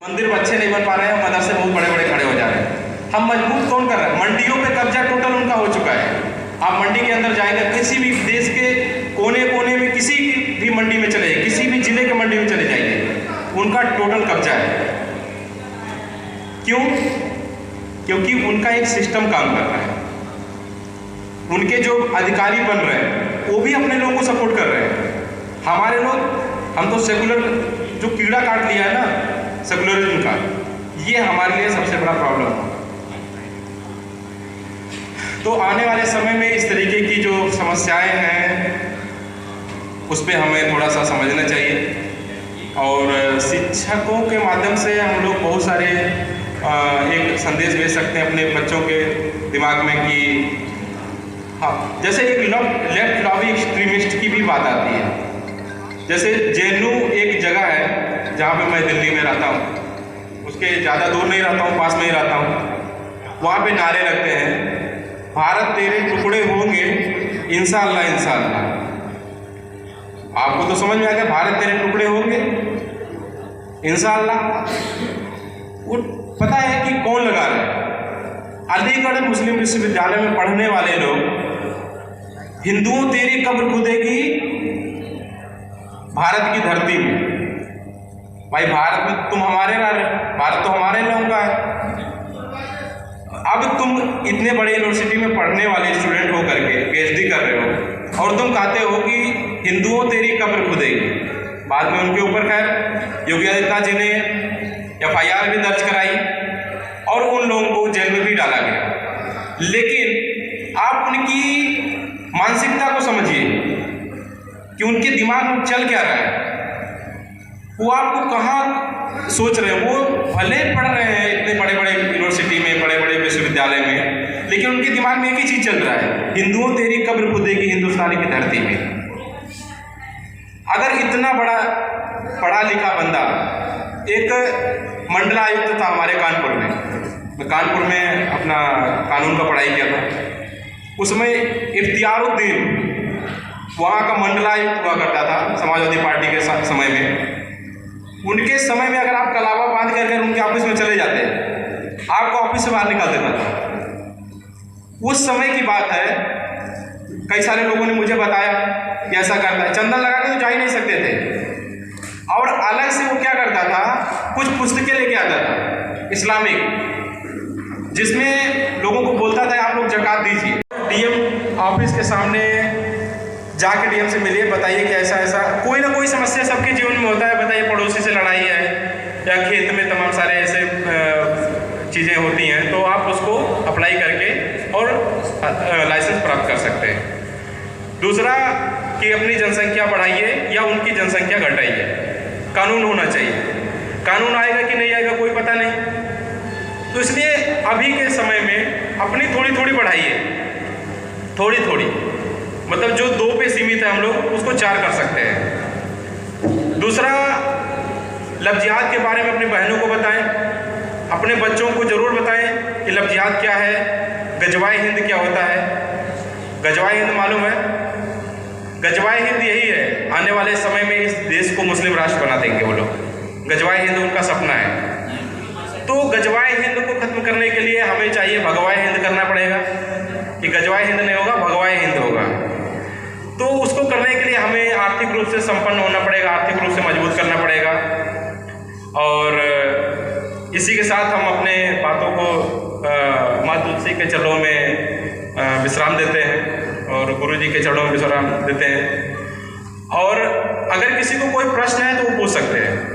मंदिर अच्छे नहीं बन पा रहे हैं, मदरसे बहुत बड़े बड़े खड़े हो जा रहे हैं। हम मजबूत कौन कर रहे हैं? मंडियों पे कब्जा टोटल उनका हो चुका है। आप मंडी के अंदर जाएंगे, किसी भी देश के कोने कोने में किसी भी मंडी में चले जाइए, किसी भी जिले के मंडी में चले जाइए, उनका टोटल कब्जा है। क्यों? क्योंकि उनका एक सिस्टम काम कर रहा है। उनके जो अधिकारी बन रहे हैं वो भी अपने लोगों को सपोर्ट कर रहे हैं। हमारे लोग, हम तो सेकुलर जो कीड़ा काट लिया है ना सेकुलरिज्म का, ये हमारे लिए सबसे बड़ा प्रॉब्लम है। तो आने वाले समय में इस तरीके की जो समस्याएं हैं उस पर हमें थोड़ा सा समझना चाहिए, और शिक्षकों के माध्यम से हम लोग बहुत सारे एक संदेश भेज सकते हैं अपने बच्चों के दिमाग में कि हाँ, जैसे एक लेफ्ट लॉबी एक्सट्रीमिस्ट की भी बात आती है। जैसे जेएनयू एक जगह है जहाँ पे मैं दिल्ली में रहता हूँ, उसके ज़्यादा दूर नहीं रहता हूँ, पास में ही रहता हूँ। वहाँ पे नारे लगते हैं, भारत तेरे टुकड़े होंगे इंशाअल्लाह इंशाअल्लाह। आपको तो समझ में आ गया, भारत तेरे टुकड़े होंगे इंशाअल्लाह। वो पता है कि कौन लगा रहा है? अलीगढ़ मुस्लिम विश्वविद्यालय में पढ़ने वाले लोग, हिंदुओं तेरी कब्र खुदेगी भारत की धरती में। भाई भारत में तुम हमारे रह रहे, भारत तो हमारे लोगों का है। अब तुम इतने बड़े यूनिवर्सिटी में पढ़ने वाले स्टूडेंट हो करके पीएचडी कर रहे हो और तुम कहते हो कि हिंदुओं तेरी कब्र खुदेगी। बाद में उनके ऊपर खैर योगी आदित्यनाथ जी ने FIR भी दर्ज कराई और उन लोगों को जेल में भी डाला गया। लेकिन आप उनकी मानसिकता को समझिए कि उनके दिमाग में चल क्या रहा है। वो आपको कहाँ सोच रहे हैं? वो भले पढ़ रहे हैं इतने बड़े बड़े यूनिवर्सिटी में, बड़े बड़े विश्वविद्यालय में, लेकिन उनके दिमाग में एक ही चीज़ चल रहा है, हिंदुओं तेरी कब्र खुदेगी हिंदुस्तानी की धरती में। अगर इतना बड़ा पढ़ा लिखा बंदा, एक मंडलायुक्त था हमारे कानपुर में, मैं कानपुर में अपना कानून का पढ़ाई किया था। उसमें इफ्तियारुद्दीन वहाँ का मंडलायुक्त हुआ करता था समाजवादी पार्टी के समय में। उनके समय में अगर आप कलावा बांध कर उनके ऑफिस में चले जाते, आपको ऑफिस से बाहर निकाल देता था। उस समय की बात है, कई सारे लोगों ने मुझे बताया कि ऐसा करता है। चंदन लगा के तो जा ही नहीं सकते थे। और अलग से वो क्या करता था, कुछ पुस्तकें लेके आता था इस्लामिक, जिसमें लोगों को बोलता था आप लोग ज़कात दीजिए। डीएम ऑफिस के सामने जाके डीएम से मिलिए, बताइए कि ऐसा ऐसा कोई ना कोई समस्या सबके जीवन में होता है। बताइए पड़ोसी से लड़ाई है या खेत में तमाम सारे ऐसे चीज़ें होती हैं, तो आप उसको अप्लाई करके और लाइसेंस प्राप्त कर सकते हैं। दूसरा कि अपनी जनसंख्या बढ़ाइए या उनकी जनसंख्या घटाइए। कानून होना चाहिए। कानून आएगा कि नहीं आएगा कोई पता नहीं। तो इसलिए अभी के समय में अपनी थोड़ी थोड़ी बढ़ाइए, थोड़ी थोड़ी, मतलब जो 2 पे सीमित है हम लोग उसको 4 कर सकते हैं। दूसरा, लव जिहाद के बारे में अपनी बहनों को बताएं, अपने बच्चों को ज़रूर बताएं कि लव जिहाद क्या है, गजवाए हिंद क्या होता है। गजवाए हिंद मालूम है? गजवाए हिंद यही है, आने वाले समय में इस देश को मुस्लिम राष्ट्र बना देंगे वो लोग। गजवाए हिंद उनका सपना है। तो गजवाए हिंद को ख़त्म करने के लिए हमें चाहिए भगवाए हिंद करना पड़ेगा। कि गजवाए हिंद नहीं होगा, भगवाए हिंद होगा। तो उसको करने के लिए हमें आर्थिक रूप से संपन्न होना पड़ेगा, आर्थिक रूप से मजबूत करना पड़ेगा। और इसी के साथ हम अपने बातों को माँ तुलसी के चरणों में विश्राम देते हैं और गुरु जी के चरणों में विश्राम देते हैं। और अगर किसी को कोई प्रश्न है तो वो पूछ सकते हैं।